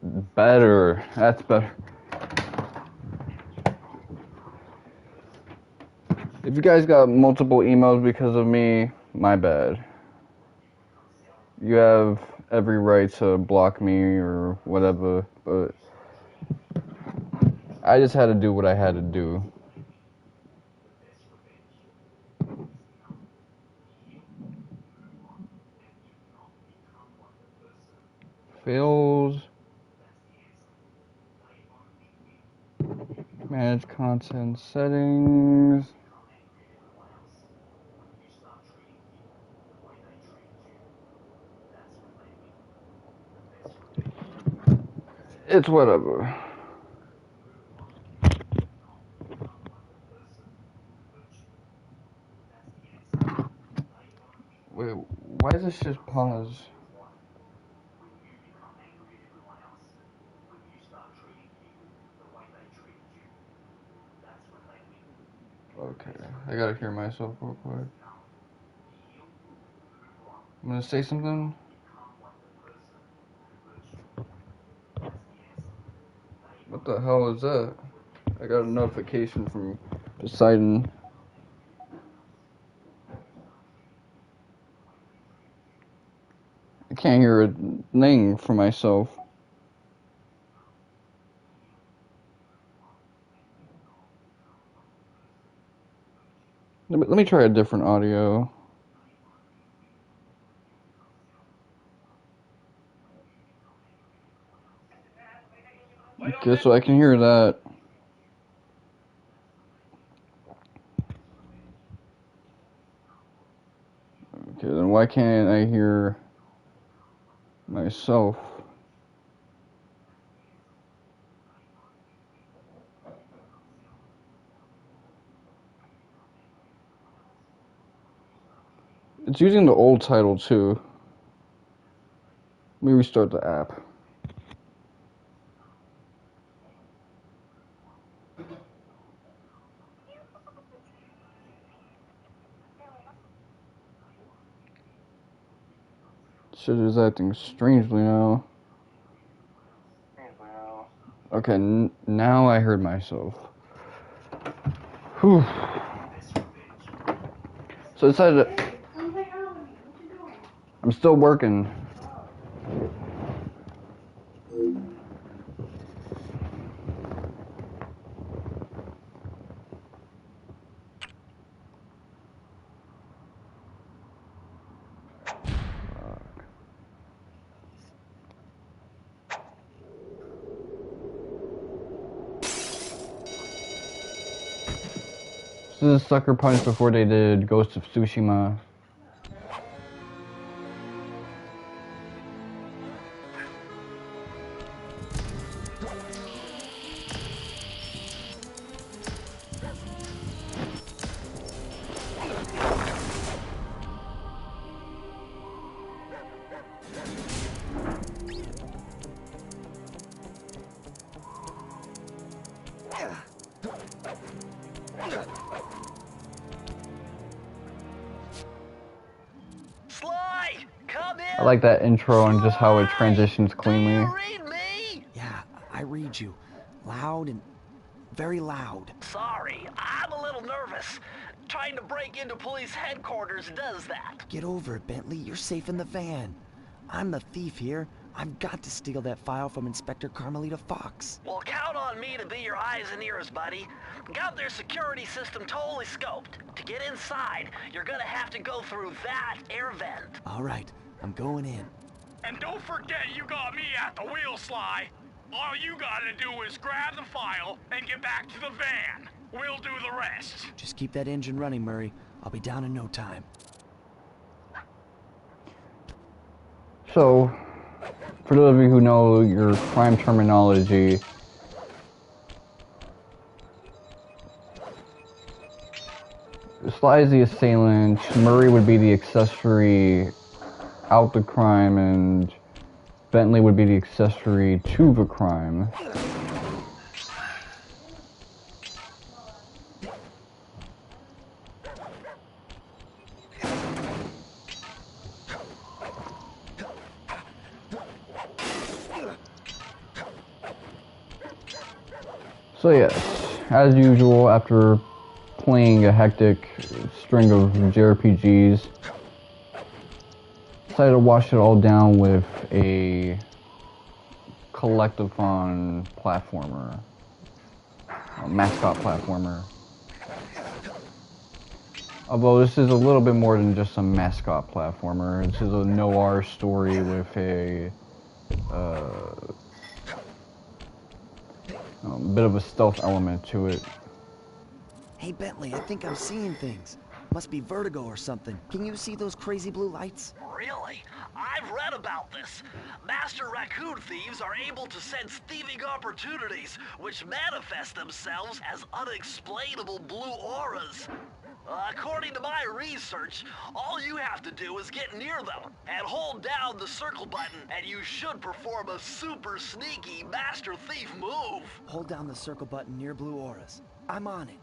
Better. That's better. If you guys got multiple emails because of me, my bad. You have every right to block me or whatever, but I just had to do what I had to do. Fails. Manage content settings. It's whatever. Wait, why does this just pause? Okay, I gotta hear myself real quick. I'm gonna say something. What the hell is that? I got a notification from Poseidon. I can't hear a thing for myself. Let me try a different audio. Okay, so I can hear that. Okay, then why can't I hear myself? It's using the old title too. Let me restart the app. Shit is acting strangely now. Okay, now I heard myself. Whew. So I decided I'm still working. This is Sucker Punch before they did Ghost of Tsushima. I like that intro and just how it transitions cleanly. Do you read me? Yeah, I read you. Loud and very loud. Sorry, I'm a little nervous. Trying to break into police headquarters does that. Get over it, Bentley. You're safe in the van. I'm the thief here. I've got to steal that file from Inspector Carmelita Fox. Well, count on me to be your eyes and ears, buddy. Got their security system totally scoped. To get inside, you're gonna have to go through that air vent. All right, I'm going in. And don't forget you got me at the wheel, Sly. All you gotta do is grab the file and get back to the van. We'll do the rest. Just keep that engine running, Murray. I'll be down in no time. So, for those of you who know your crime terminology, Sly is the assailant, Murray would be the accessory out the crime, and Bentley would be the accessory to the crime. So yes, as usual, after playing a hectic string of JRPGs, decided to wash it all down with a collectathon platformer, a mascot platformer. Although this is a little bit more than just a mascot platformer. This is a noir story with a bit of a stealth element to it. Hey, Bentley, I think I'm seeing things. Must be vertigo or something. Can you see those crazy blue lights? Really? I've read about this. Master raccoon thieves are able to sense thieving opportunities, which manifest themselves as unexplainable blue auras. According to my research, all you have to do is get near them and hold down the circle button, and you should perform a super sneaky master thief move. Hold down the circle button near blue auras. I'm on it.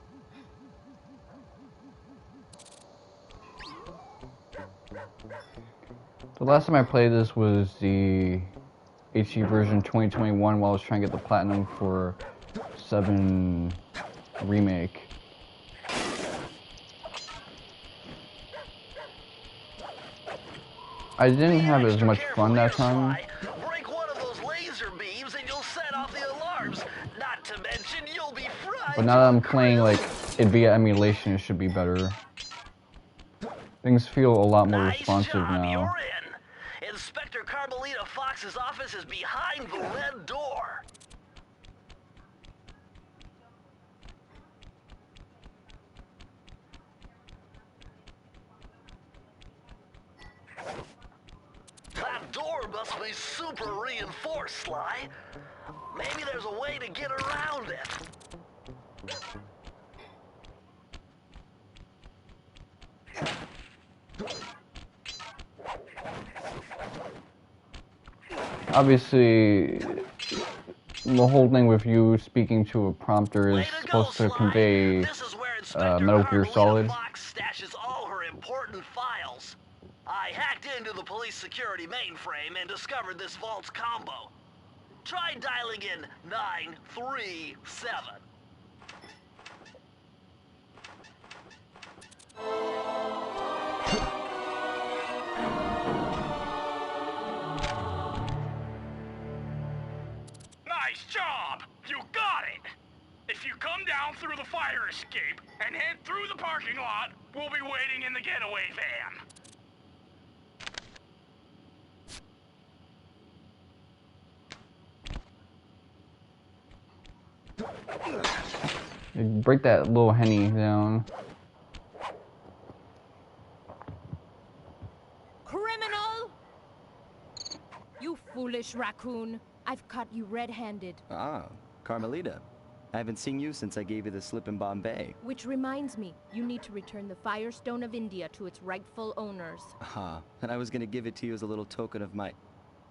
The last time I played this was the HD version 2021 while I was trying to get the platinum for 7 Remake. I didn't have as much fun that time. Break one of those laser beams and you'll set off the alarms. Not to mention you'll be fried. But now that I'm playing like it via emulation, it should be better. Things feel a lot more responsive now. You're in. Inspector Carmelita Fox's office is behind the red door. That door must be super reinforced, Sly. Maybe there's a way to get around it. Obviously, the whole thing with you speaking to a prompter is supposed to convey Metal Gear Solid. Fox stashes all her important files. I hacked into the police security mainframe and discovered this vault's combo. Try dialing in 937. Nice job! You got it! If you come down through the fire escape and head through the parking lot, we'll be waiting in the getaway van. Break that little henny down. Criminal! You foolish raccoon. I've caught you red-handed. Ah, Carmelita. I haven't seen you since I gave you the slip in Bombay. Which reminds me, you need to return the Firestone of India to its rightful owners. Ah, and I was gonna give it to you as a little token of my...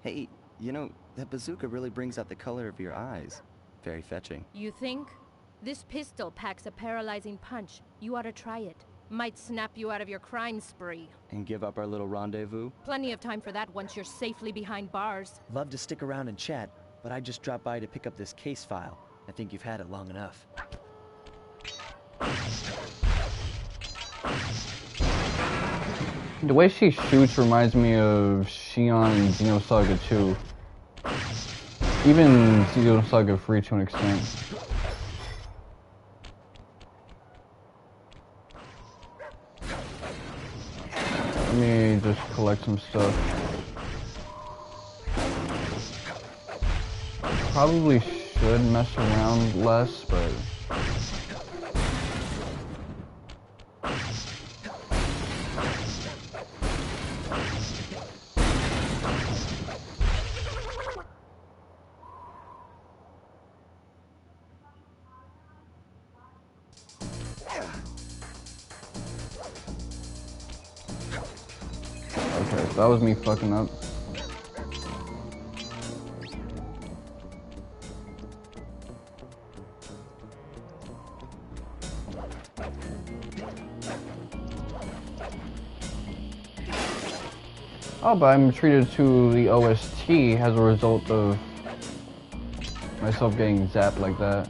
Hey, you know, that bazooka really brings out the color of your eyes. Very fetching. You think? This pistol packs a paralyzing punch. You ought to try it. Might snap you out of your crime spree. And give up our little rendezvous? Plenty of time for that once you're safely behind bars. Love to stick around and chat, but I just dropped by to pick up this case file. I think you've had it long enough. The way she shoots reminds me of Shion and Xenosaga 2. Even Xenosaga 3 to an extent. Let me just collect some stuff. Probably should mess around less, but... Okay, so that was me fucking up. Oh, but I'm treated to the OST as a result of myself getting zapped like that.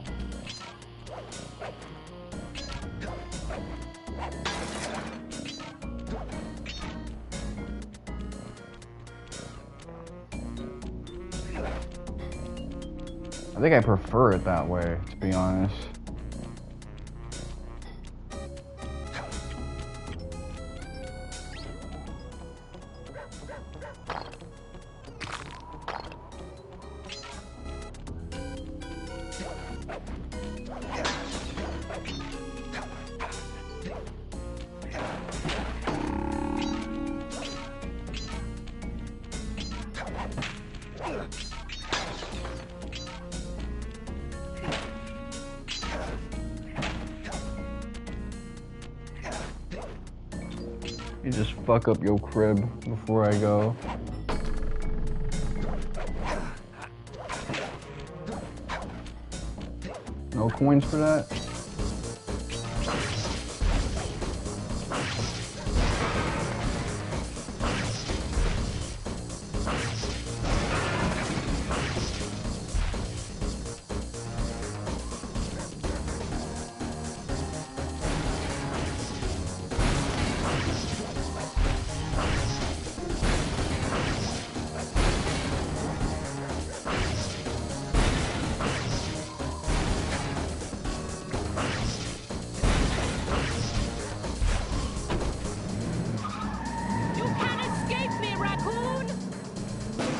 I think I prefer it that way, to be honest. You just fuck up your crib before I go. No coins for that?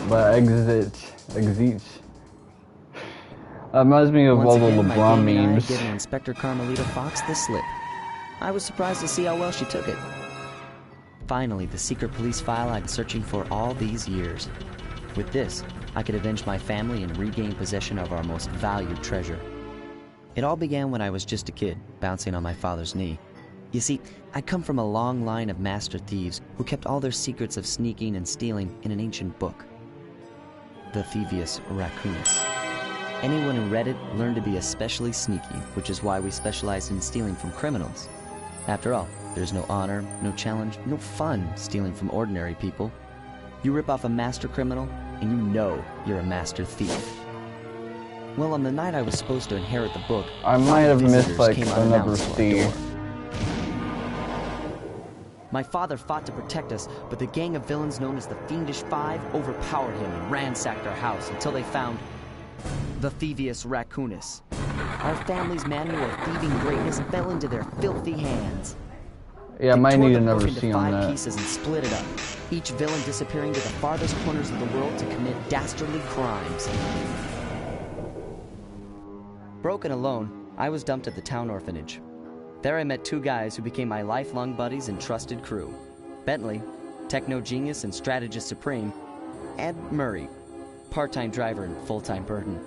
But exit. Reminds me of all the LeBron memes. Giving Inspector Carmelita Fox the slip. I was surprised to see how well she took it. Finally, the secret police file I'd been searching for all these years. With this, I could avenge my family and regain possession of our most valued treasure. It all began when I was just a kid, bouncing on my father's knee. You see, I come from a long line of master thieves who kept all their secrets of sneaking and stealing in an ancient book. The Thievius Raccoonus. Anyone who read it learned to be especially sneaky, which is why we specialize in stealing from criminals. After all, there's no honor, no challenge, no fun stealing from ordinary people. You rip off a master criminal, and you know you're a master thief. Well, on the night I was supposed to inherit the book, I might have missed like another thief. My father fought to protect us, but the gang of villains known as the Fiendish Five overpowered him and ransacked our house until they found the Thievius Raccoonus. Our family's manual of thieving greatness fell into their filthy hands. Yeah, I They might tore need the another book into scene on 5 that. pieces and split it up, each villain disappearing to the farthest corners of the world to commit dastardly crimes. Broken alone, I was dumped at the town orphanage. There I met 2 guys who became my lifelong buddies and trusted crew. Bentley, techno genius and strategist supreme, and Murray, part-time driver and full-time burden.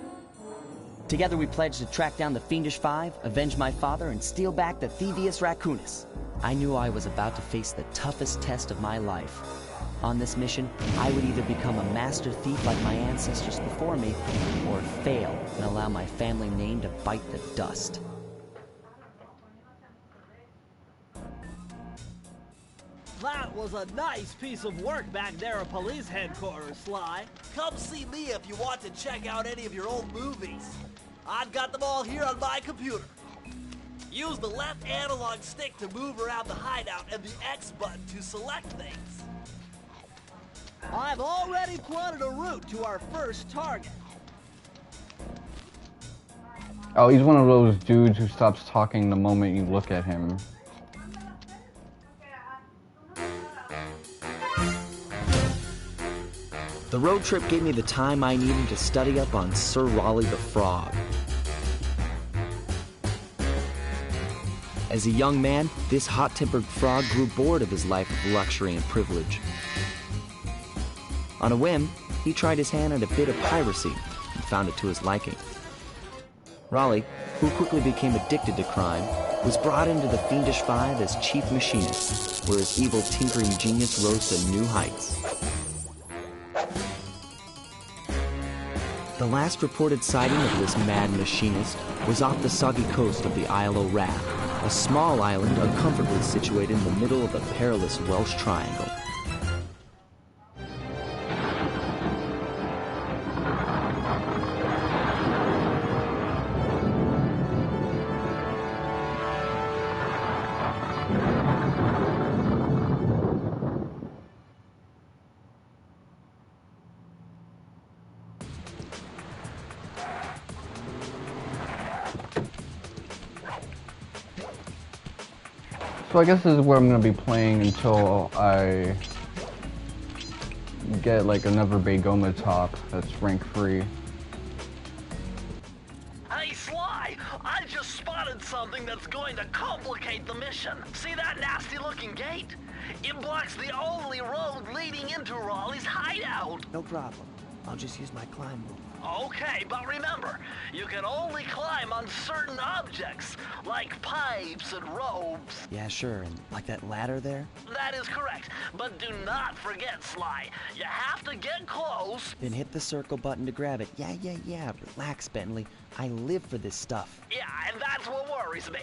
Together we pledged to track down the Fiendish Five, avenge my father, and steal back the Thievius Raccoonus. I knew I was about to face the toughest test of my life. On this mission, I would either become a master thief like my ancestors before me, or fail and allow my family name to bite the dust. That was a nice piece of work back there at police headquarters, Sly. Come see me if you want to check out any of your old movies. I've got them all here on my computer. Use the left analog stick to move around the hideout and the X button to select things. I've already plotted a route to our first target. Oh, he's one of those dudes who stops talking the moment you look at him. The road trip gave me the time I needed to study up on Sir Raleigh the Frog. As a young man, this hot-tempered frog grew bored of his life of luxury and privilege. On a whim, he tried his hand at a bit of piracy and found it to his liking. Raleigh, who quickly became addicted to crime, was brought into the Fiendish Five as chief machinist, where his evil tinkering genius rose to new heights. The last reported sighting of this mad machinist was off the soggy coast of the Isle o' Wrath, a small island uncomfortably situated in the middle of the perilous Welsh Triangle. So I guess this is what I'm gonna be playing until I get like another Bagoma top that's rank free. Hey, Sly! I just spotted something that's going to complicate the mission. See that nasty-looking gate? It blocks the only road leading into Raleigh's hideout. No problem. I'll just use my climb move. Okay, but remember, you can only climb on certain objects, like pipes and ropes. Yeah, sure. And like that ladder there? That is correct, but do not forget, Sly. You have to get close. Then hit the circle button to grab it. Yeah. Relax, Bentley. I live for this stuff. Yeah, and that's what worries me.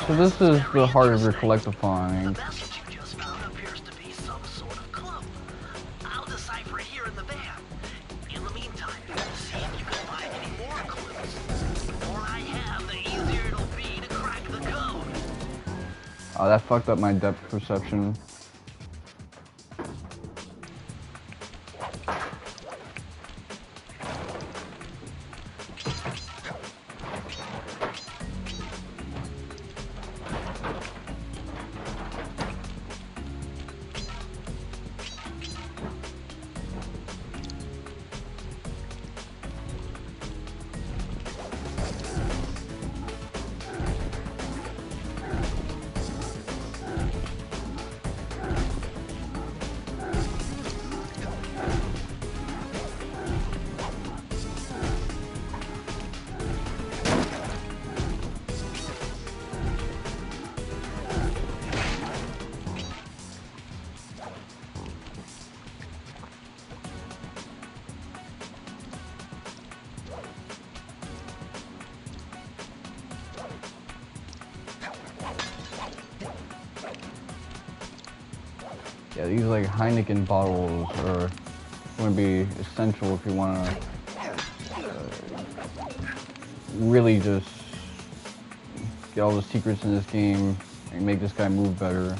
So this is the heart of your collectathon. The message you just found appears to be some sort of clue. I'll decipher it here in the van. In the meantime, see if you can find any more clues. The more I have, the easier it'll be to crack the code. Oh, that fucked up my depth perception. Yeah, these like Heineken bottles are going to be essential if you want to really just get all the secrets in this game and make this guy move better.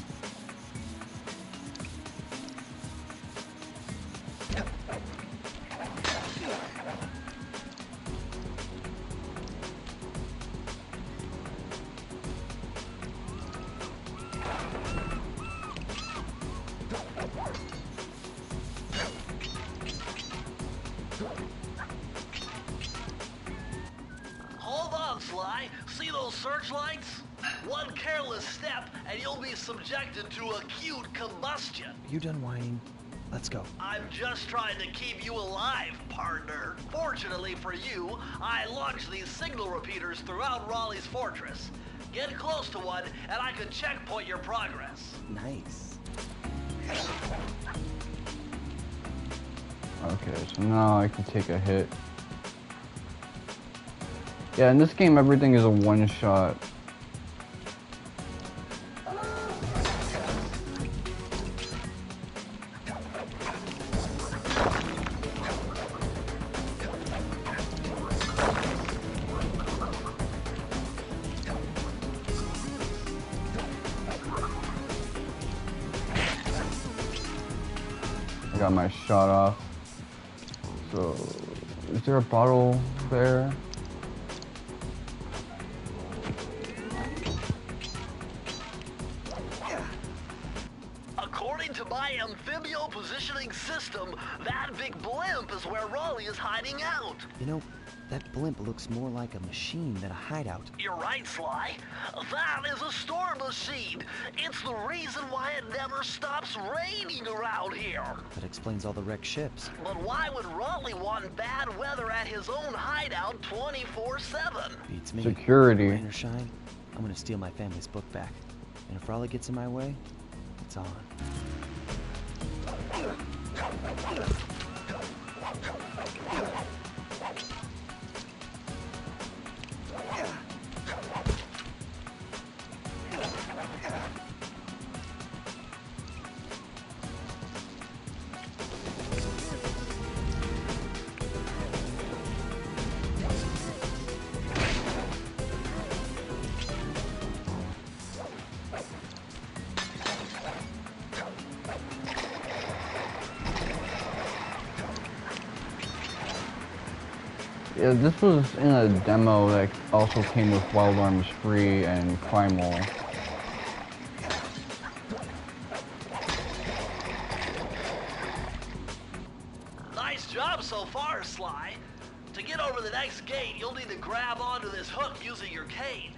Hold on, Sly. See those searchlights? One careless step, and you'll be subjected to acute combustion. You done whining? Let's go. I'm just trying to keep you alive, partner. Fortunately for you, I launched these signal repeaters throughout Raleigh's fortress. Get close to one, and I can checkpoint your progress. Nice. Okay, so now I can take a hit. Yeah, in this game everything is a one-shot. I got my shot off. So, is there a bottle there? According to my amphibio positioning system, that big blimp is where Raleigh is hiding out. You know, that blimp looks more like a machine than a hideout. You're right, Sly. That is a storm machine. It's the reason why it never stops raining around here. That explains all the wrecked ships. But why would Raleigh want bad weather at his own hideout 24/7? Beats me. Security. Rain or shine, I'm gonna steal my family's book back. And if Raleigh gets in my way, it's on. Yeah, this was in a demo that also came with Wild Arms Free and Primal. Nice job so far, Sly. To get over the next gate, you'll need to grab onto this hook using your cane.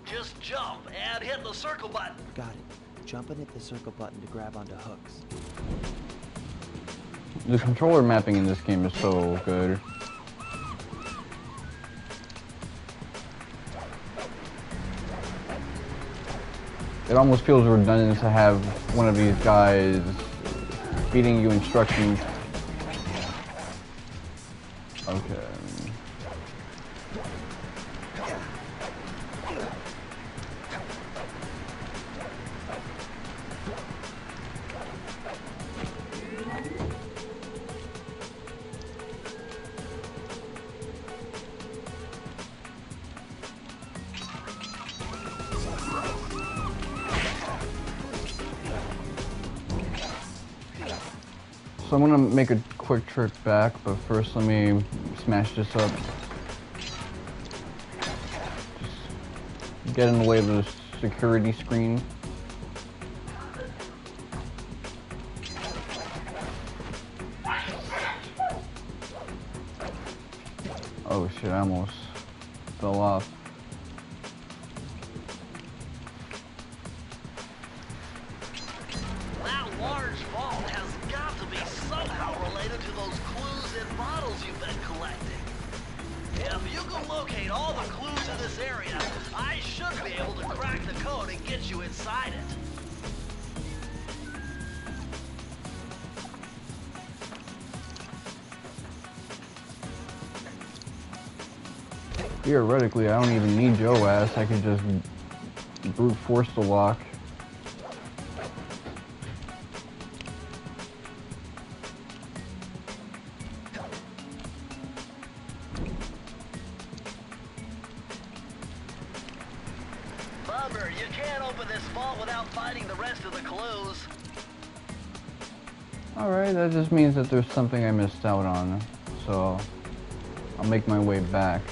Just jump and hit the circle button. Got it. Jump and hit the circle button to grab onto hooks. The controller mapping in this game is so good. It almost feels redundant to have one of these guys feeding you instructions. Okay. So I'm gonna make a quick trip back, but first let me smash this up. Just get in the way of the security screen. Oh shit, I almost fell off. That large vault has got to be somehow related to those clues in bottles you've been collecting. If you can locate all the clues in this area, I should be able to crack the code and get you inside it. Theoretically, I don't even need Joe ass. I could just brute force the lock. Bummer, you can't open this vault without finding the rest of the clues. Alright, that just means that there's something I missed out on. So, I'll make my way back.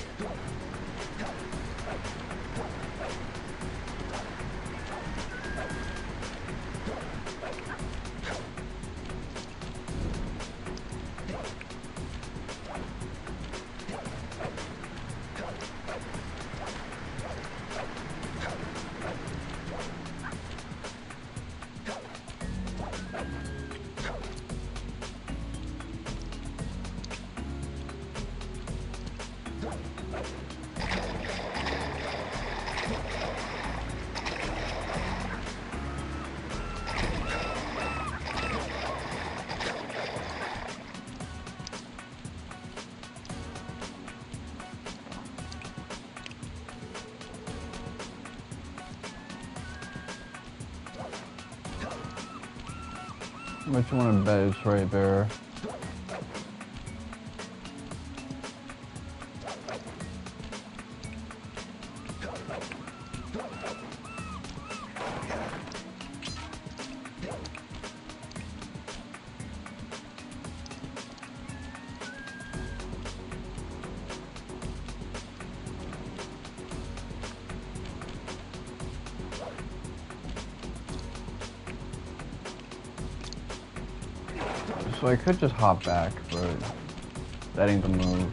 How much you want to bet it's right there? So I could just hop back, but that ain't the move.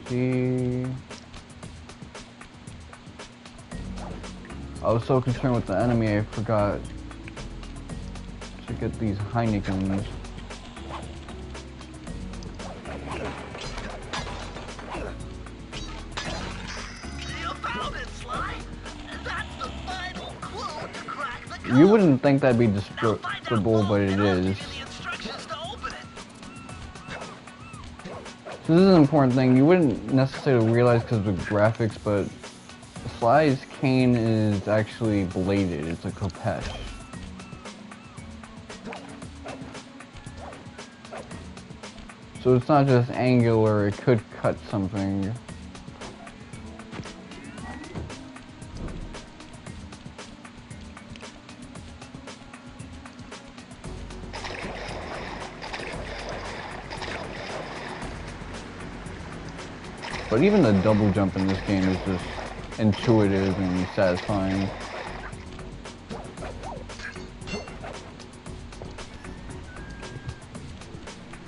See, I was so concerned with the enemy, I forgot to get these Heinekens. You wouldn't think that'd be destructible, but it is. So this is an important thing. You wouldn't necessarily realize because of the graphics, but Sly's cane is actually bladed. It's a khopesh. So it's not just angular, it could cut something. But even the double jump in this game is just intuitive and satisfying.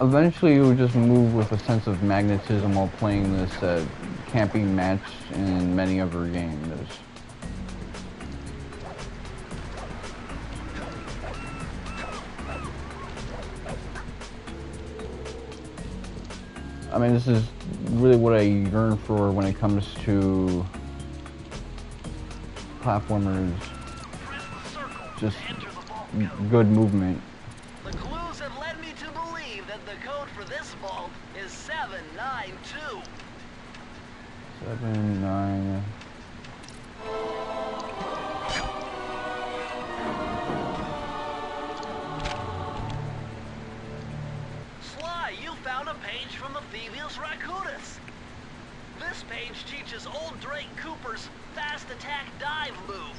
Eventually you would just move with a sense of magnetism while playing this that can't be matched in many other games. I mean, this is really what I yearn for when it comes to platformers. Just good movement. The clues have led me to believe that the code for this vault is 792. 7, 9. Sly, you found a page from the Thievius Raccoonus. This page teaches old Drake Cooper's fast attack dive move.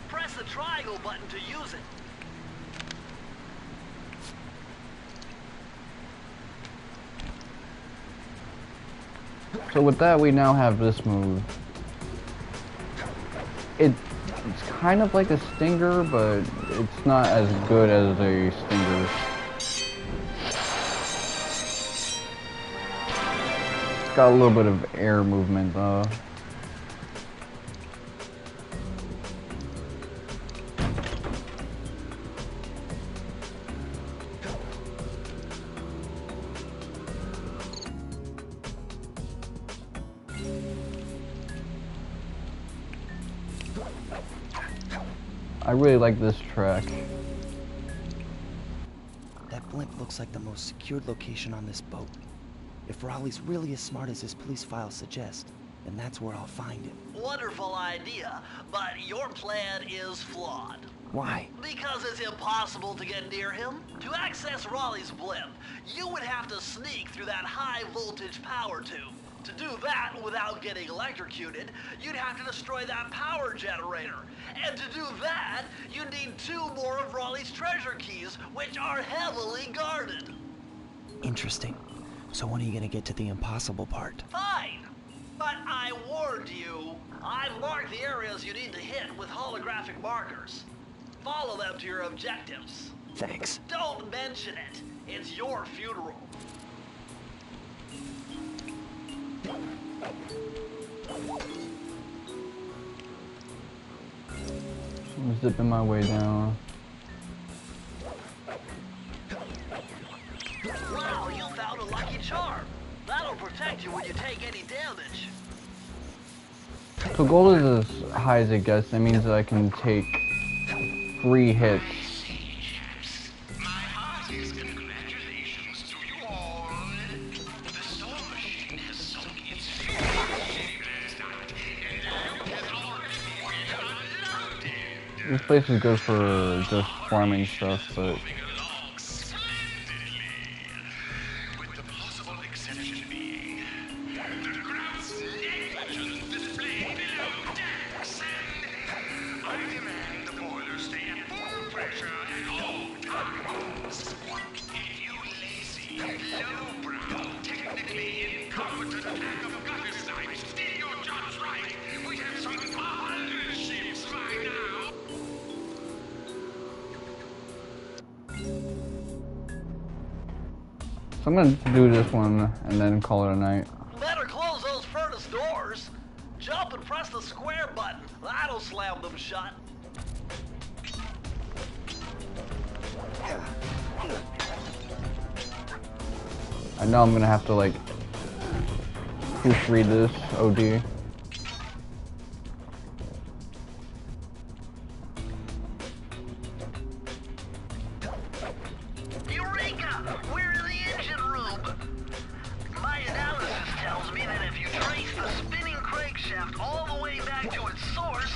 Press the triangle button to use it. So with that, we now have this move. It's kind of like a stinger, but it's not as good as a stinger. It's got a little bit of air movement though. I really like this track. That blimp looks like the most secured location on this boat. If Raleigh's really as smart as his police files suggest, then that's where I'll find him. Wonderful idea, but your plan is flawed. Why? Because it's impossible to get near him. To access Raleigh's blimp, you would have to sneak through that high voltage power tube. To do that without getting electrocuted, you'd have to destroy that power generator. And to do that, you need 2 more of Raleigh's treasure keys, which are heavily guarded. Interesting. So when are you gonna get to the impossible part? Fine. But I warned you. I've marked the areas you need to hit with holographic markers. Follow them to your objectives. Thanks. Don't mention it. It's your funeral. I'm zipping my way down. Wow, you found a lucky charm. That'll protect you when you take any damage. So gold is as high as it gets. That means that I can take 3 hits. My heartiest congratulations to you all. The storm machine has sunk its fuel last night, and Luke has already been unloaded. This place is good for just farming stuff, but Moving along splendidly, with the possible exception being the gross negligence displayed below decks, and I demand the boilers stay at full pressure at all times. If you lazy, lowbrow, technically incompetent pack of gutter-snipes did your jobs right, we'd have some 100 ships by now. so I'm gonna do this one and then call it a night. Better close those furnace doors. Jump and press the square button. That'll slam them shut. I know I'm gonna have to like proofread this OD. Eureka! We're in the engine room. My analysis tells me that if you trace the spinning crankshaft all the way back to its source,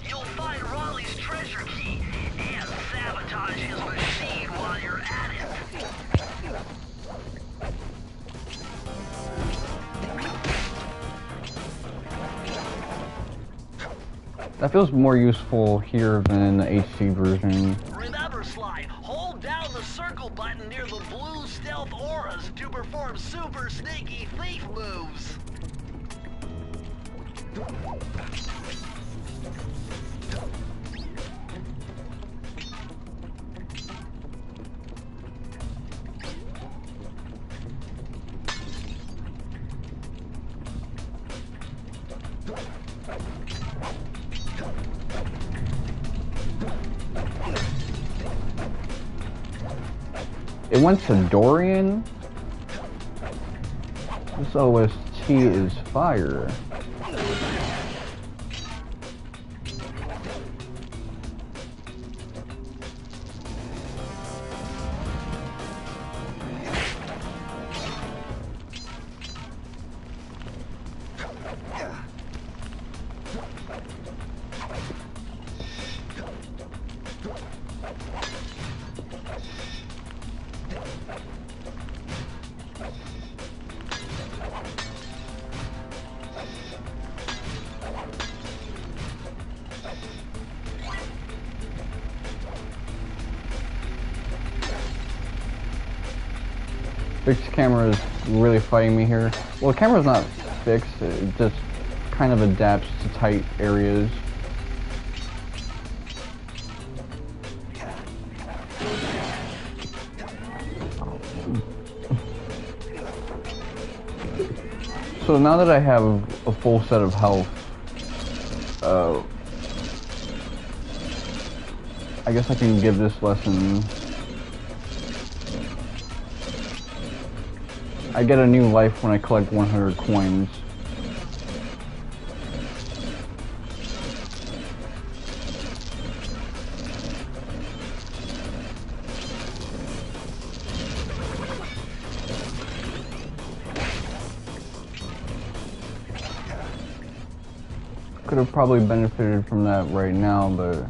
you'll find Raleigh's treasure key and sabotage his machine while you're at it. That feels more useful here than in the HC version. Remember, Sly, hold down the circle button near the blue stealth auras to perform super sneaky thief moves. It went to Dorian. This OST is fire. Fixed camera is really fighting me here. Well, the camera's not fixed, it just kind of adapts to tight areas. So now that I have a full set of health, I guess I can give this lesson. I get a new life when I collect 100 coins. Could have probably benefited from that right now, but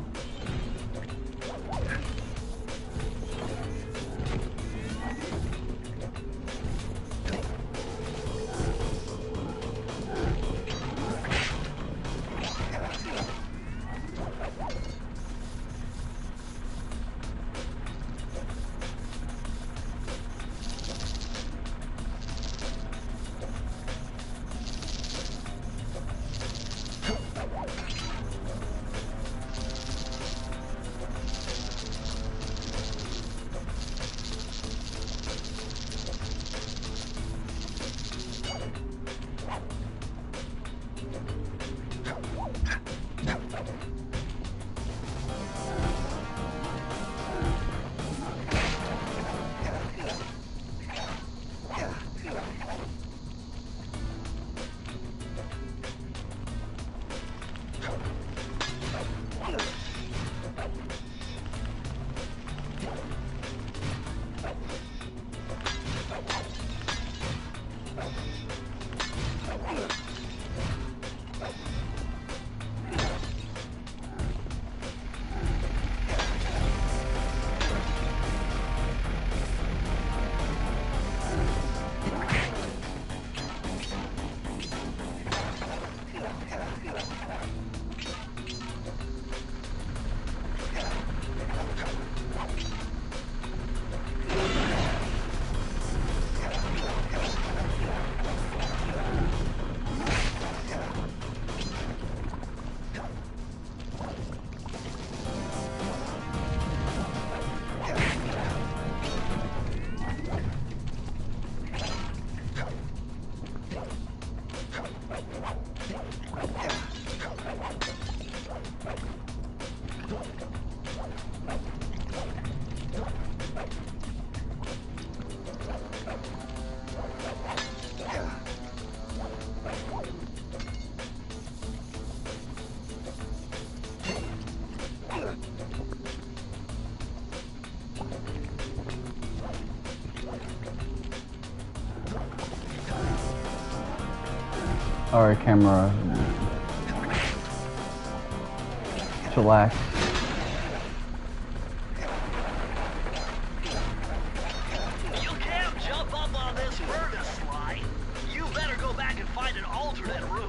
alright, camera. Chillax. You can't jump up on this furnace slide. You better go back and find an alternate route.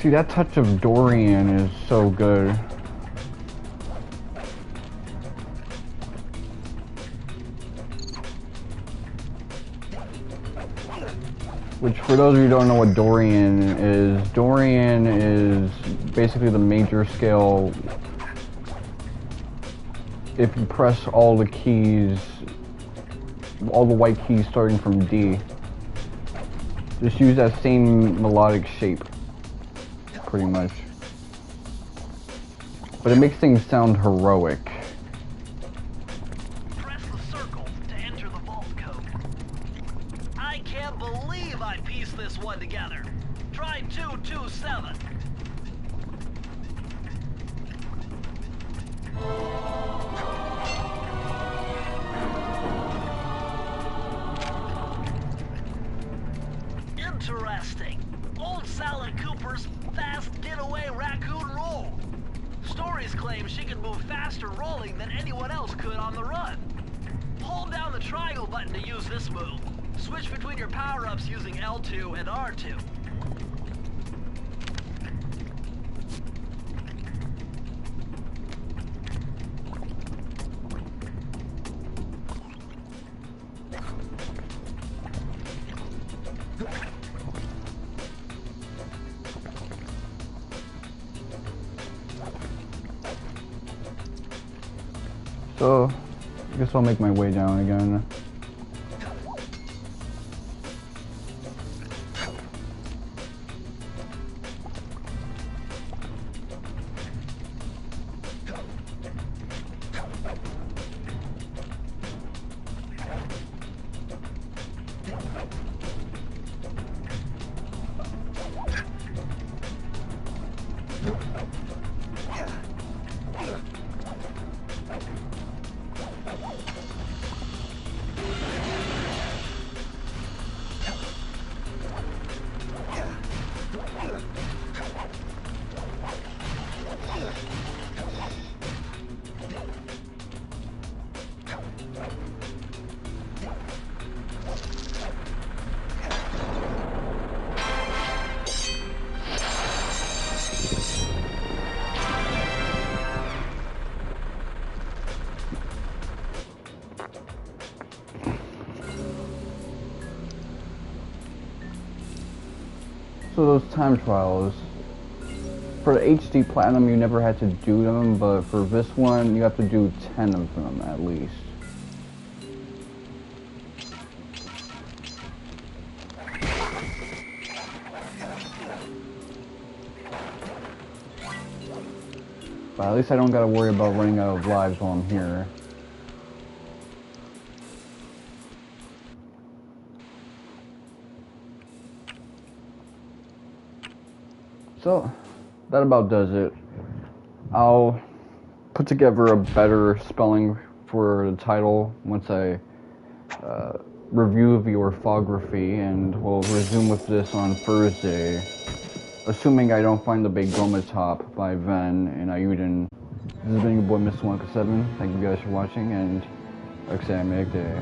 See, that touch of Dorian is so good. Which, for those of you who don't know what Dorian is basically the major scale. If you press all the keys, all the white keys starting from D, just use that same melodic shape, pretty much. But it makes things sound heroic. Press the circle to enter the vault code. I can't believe I pieced this one together. Try 227. Interesting. Old Sally Cooper's fast getaway raccoon roll. Stories claim she can move faster rolling than anyone else could on the run. Hold down the triangle button to use this move. Switch between your power-ups using L2 and R2. So, I guess I'll make my way down again. So those time trials, for the HD Platinum you never had to do them, but for this one you have to do 10 of them at least. But at least I don't gotta worry about running out of lives while I'm here. So, that about does it. I'll put together a better spelling for the title once I review the orthography, and we'll resume with this on Thursday. Assuming I don't find the big Gomatop by then in Ayuden. This has been your boy Mr. 107. Thank you guys for watching, and like I say, make day.